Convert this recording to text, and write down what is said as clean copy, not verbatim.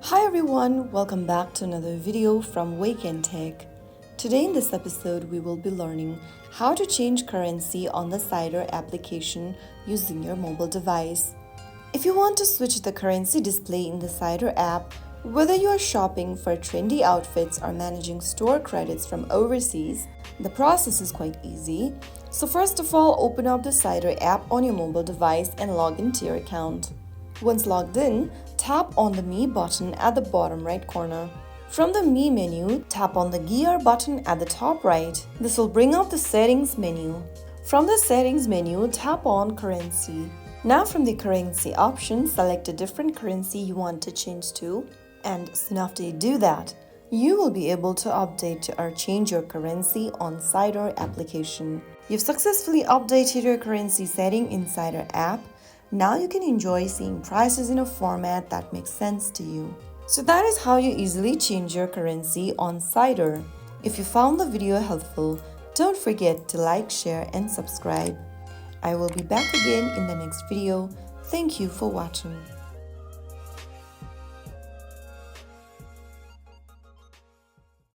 Hi everyone, welcome back to another video from Wake&Tech. Today in this episode, we will be learning how to change currency on the Cider application using your mobile device. If you want to switch the currency display in the Cider app, whether you are shopping for trendy outfits or managing store credits from overseas, the process is quite easy. So first of all, open up the Cider app on your mobile device and log into your account. Once logged in, tap on the Me button at the bottom right corner. From the Me menu, tap on the Gear button at the top right. This will bring up the Settings menu. From the Settings menu, tap on Currency. Now from the Currency option, select a different currency you want to change to. And soon after you do that, you will be able to update or change your currency on Cider application. You've successfully updated your currency setting in Cider app. Now you can enjoy seeing prices in a format that makes sense to you. So that is how you easily change your currency on Cider. If you found the video helpful, don't forget to like, share and subscribe. I will be back again in the next video. Thank you for watching.